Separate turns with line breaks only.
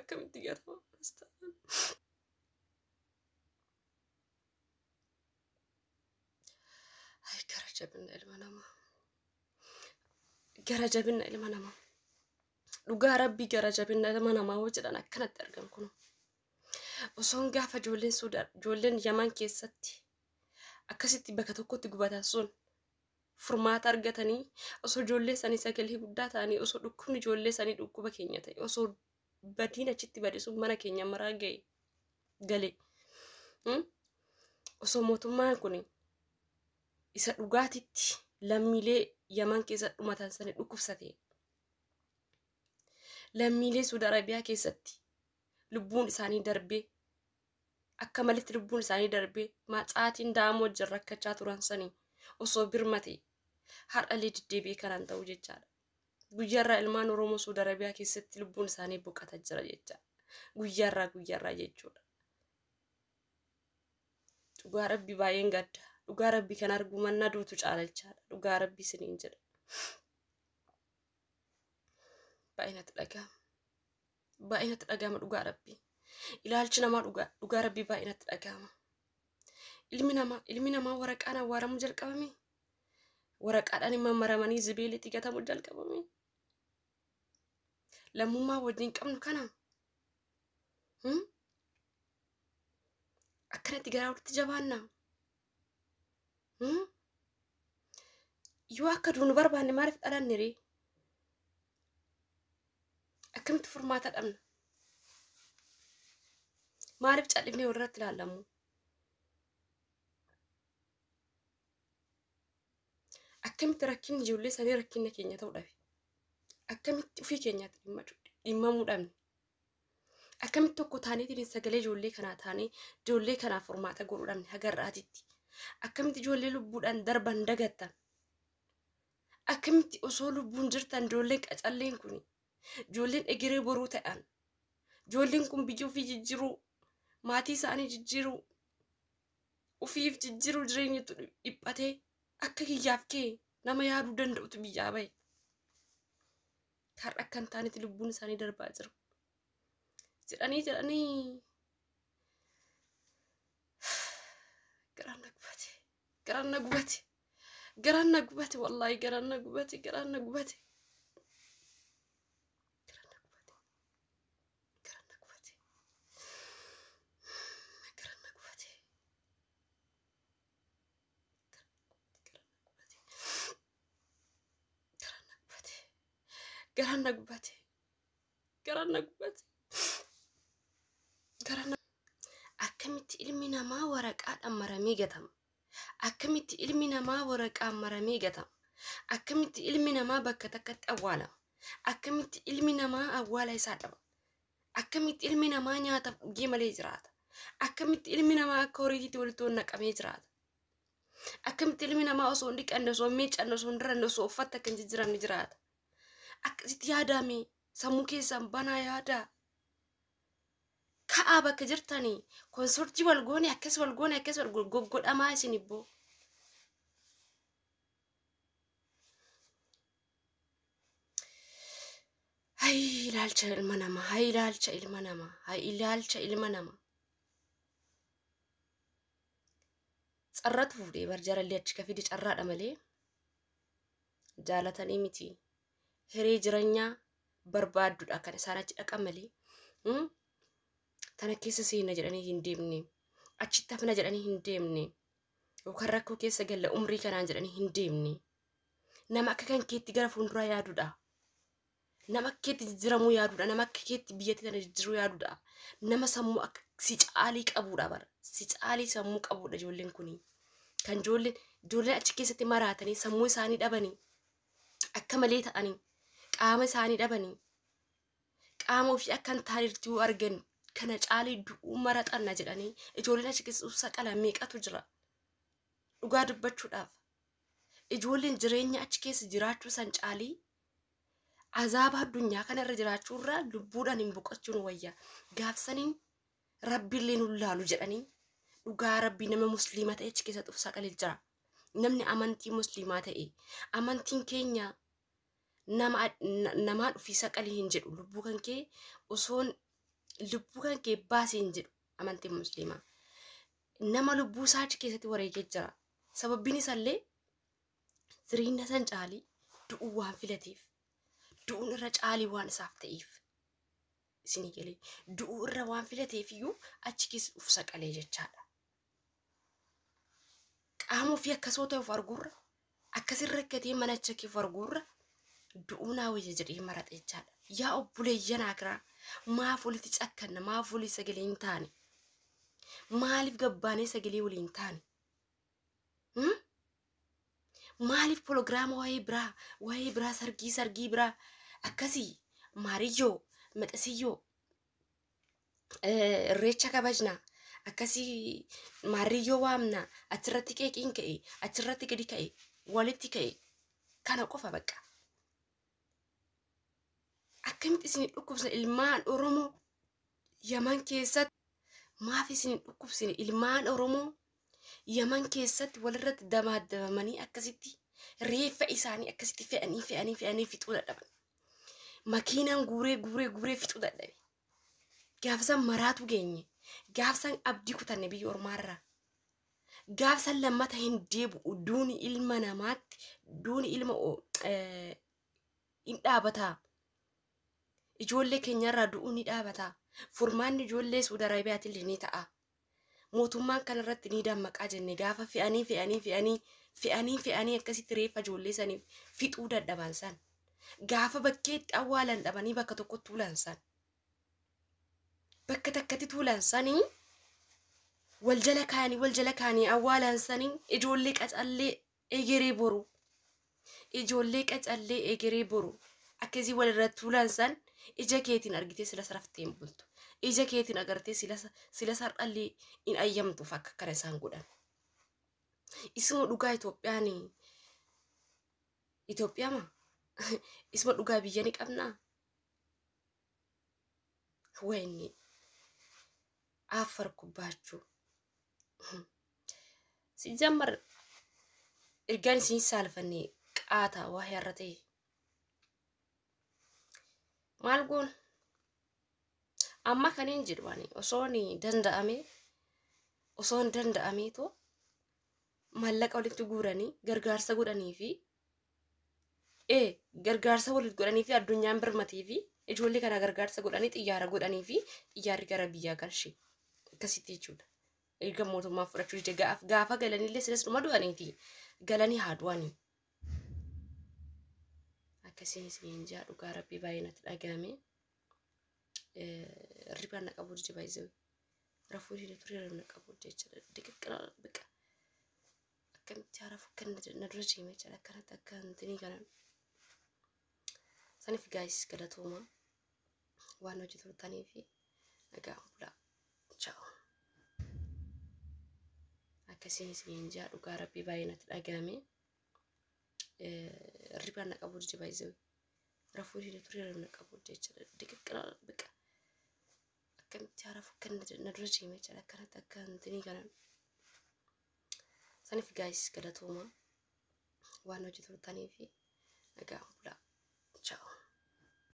akkamitti garama astaan ay gara jabina ilma namaa gara jabina ilma namaa dhugaa rabbii gara jabina ilma namaa jedhan akkanatti argan kun osoon gaafa ijoolleen Yaman keessatti akkasitti bakka tokkotti gubatan sun furmaata argatanii osoo ijoollee sanii sagalee guddaa ta'anii osoo dhukkubni ijoollee sanii dhukkuba keenya ta'e osoo badiin achitti badisuun mana keenya maraa galee osoo mootummaan kun isa dhugaatitti lammiilee Yaman keessa dhumatan sanii dhukkubsate lammiilee Saudi Arabiyaa keessatti lubbuun isaanii darbee akka malitti lubbuun isaanii darbee maaxaatiin daamoo wajjin rakkachaa turan sanii osoo birmate har'alee deddeebi'ee kanaan ta'u jechaadha. Guyyaarraa ilmaan Oromoo Saudi Arabiyaa keessatti lubbuun isaanii boqotaa jira jechaadha. Guyyaarraa jechuudha. Dhugaa rabbii baay'een gadda. Dhugaa rabbii kan argu manna duutu caalachaadha. Dhugaa rabbii isiniin jedha. Baay'inatti dhagahama dhugaa rabbii. Ilaalchi namaa dhugaa rabbii baay'inatti dhagahama. Ilmi namaa waraqaan awwaaramuu jalqabame. Waraqaadhaan mammaramanii zibeelitti gatamuu jalqabame. Lammummaa wajjin qabnu kana. Akkanatti garaa walitti jabaanna. Yoo akka duunu barbaanne maaliif dhalanne ree? Akkamitti furmaata dhabna? Maaliif callifnee walirratti ilaallamu? Akkamitti rakkinni ijoollee sanii rakkinna keenya ta'uu dhabe? Akkamitti ofii keenyaatti dhimmamuu dhabne? Akkamitti tokko taaneetiin sagalee ijoollee kanaa taanee ijoollee kanaaf furmaata godhuu dhabne hagarraatitti? Akkamitti ijoollee lubbuudhaan darban dagattan? Akkamitti osoo lubbuun jirtan ijoolleen qacalleen kun ijoolleen egeree boruu ta'an ijoolleen kun biyya ofii jijjiiruu maatii isaanii jijjiiruu ofiif jijjiiruu jireenyatu dhiphatee akka kiyyaaf kee nama yaaduu danda'utu biyyaa bahe har'a akka hin taanetti lubbuun isaanii darbaa jiru jedhanii garaan na gubate wallaahi garaan na gubate akkamitti ilmi namaa waraqaadhaan maramee gatama? Akkamitti ilmi namaa waraqaan maramee gatama? Akkamitti ilmi namaa bakka takkatti awwaalama? Akkamitti ilmi namaa awwaala isaa dhaba? Akkamitti ilmi namaa nyaataaf dhugee malee jiraata? Akkamitti ilmi namaa akka horiitti walitti naqamee jiraata? Akkamitti ilmi namaa osoo hin dhiqanne osoo hin miiccanne osoo hin diranne osoo uffata akka hin jijjiiramne jiraata? Akkasitti yaadame sammuu keessan banaa yaadaa. Ka'aa bakka jirtanii konsortii wal goone akkas wal goggodhamaa isin ibboo. Hay ilaalcha ilma namaa. Carraatu fuudhee barjaarallee achi kafidi carraadha malee jaalatanii miti. Hiree jireenyaa barbaadduudha kan isaan achi dhaqan malee. Tana keessa seenna jedhanii hin deemne. Achitti hafna jedhanii hin deemne. Yookaan rakkoo keessa galla umrii kanaan jedhanii hin deemne. Nama akka kan keetti gara fuulduraa yaaduudha. Nama akka keetti jijjiiramuu yaaduudha. Nama akka keetti biyyatti tana jijjiiruu yaaduudha. Nama sammuu akka si caalii qabuudha bara. Si caalii sammuu qabuudha ijoolleen kuni. Kan ijoolleen achi keessatti maraatanii sammuu isaanii dhabanii akka malee ta'anii qaama isaanii dhabanii qaama ofii akka hin taanirtuu argan kana caalii du'uu maraxanna jedhanii ijoolleen achi keessa saqala meeqatu jira? Dhugaa dubbachuudhaaf ijoolleen jireenya achi keessa jiraachuu san caalii azaaba addunyaa kanarra jiraachuurraa lubbuudhaan hin boqochuun wayya. Gaafsaniin rabbiillee nu laalu jedhanii dhugaa rabbii nama musliima ta'e achi keessa dhufu saqalee jira. Namni amantii musliimaa ta'e amantiin keenya namaa dhufii saqalee hin jedhu lubbuu kan kee osoon lubbuu kan kee baasiin jedhu amantiin musliimaa nama lubbuu isaa achi keessatti wareegee jira. Sababbiin isaallee ziriinna san caalii du'uu waan filateef du'uun irra caalii waan isaaf ta'eef isinii galee du'uu irra waan filateef iyyuu achi keessa uf saqalee jechaadha. Qaama ofii akkasoo ta'uuf arguurra akkasin rakkatee mana achi keef arguurra du'uu naa wayya jedhee maraxe jechaadha. Yaa obboleeyyan akiraa maaf walitti cakkanna maaf walii sagalee hin taane maaliif gabbaanee sagalee walii hin taane maaliif proogiraama waa'ee biraa sargii biraa akkasii maariyyoo maxasiyyoo irreecha kabajnaa akkasii maariyyoo waamnaa achirratti qeeqiin ka'e achirratti gadi ka'e walitti ka'e kana qofa bakka. Akkamitti isin dhukkubsine ilmaan Oromoo Yaman keessatti maaf isin dhukkubsine ilmaan Oromoo Yaman keessatti walirratti damaadamanii akkasitti reeffa isaanii akkasitti fe'anii fixuu dadhaban. Makiinaan guuree fixuu dadhabe. Gaafsan maraatu geenye. Gaafsan abdii kutanne biyya ormaarraa. Gaafsan lammata hin deebi'u duuni ilma namaatti duuni ilma hin dhaabataa. Ijoollee keenyarraa du'uun ni dhaabataa. Furmaanni ijoollee Suudi Araabiyaatillee ni ta'a. Mootummaan kanarratti ni dammaqaa jenne gaafa fe'anii akkasitti reeffa ijoollee saniif fixuu dadhaban san. Gaafa bakkeetti awwaalan dhabanii bakka tokkotti tuulan san. Bakka takkatti tuulan sanii wal jala kaanii awwaalan sanii ijoollee qacallee egeree boru. Akkasii walirratti tuulan san ija keetiin argitee sila saraftee hin bultu. Ija keetiin agartee sila sar'allee hin ayyamtuuf akka kana isaan godhan. Isuma dhugaa Itoophiyaa isuma dhugaa biyya ni qabnaa. Wayni afar kubbaachuu. Si jammar ergaan isin saalfannee qaataa waa har'a ta'e. Maal goon? Amma kaniin jedhani osoon danda'amee too maallaqa walitti guuranii gargaarsa godhanii fi addunyaan birmatee fi ijoollee kana gargaarsa godhanii xiyyaara godhanii fi xiyyaarri gara biyyaa galchee akkasitti jechuudha. Erga mootummaa fudhachuu dide gaafa galanillee silas dhuma du'aniiti galanii haa du'anii. Akkasiin isin jaa dhugaa rabbii baay'inatti dhagahame. Ribaan na qabu dide baay'isee rafuu dide turee na qabu jechuudha. Diqiqqaa biqa akkamitti harafu kan na dura deemee jira akkanatti akka hintinii kanan. Saniif gaayis galatooma waan hojii turtanii fi nagaan bulaa. Ciao. Akkasiin isin jaa dhugaa rabbii baay'inatti dhagahame. Ribaan na qabu dide baay'isee rafuu dide turee na qabu jechuudha. Diqiqqaa biqa akkamitti harafu kan na dura deemee jira akkanatti akka hintinii kanan. Saniif gaayis galatooma waan hojii turtanii fi nagaan bulaa.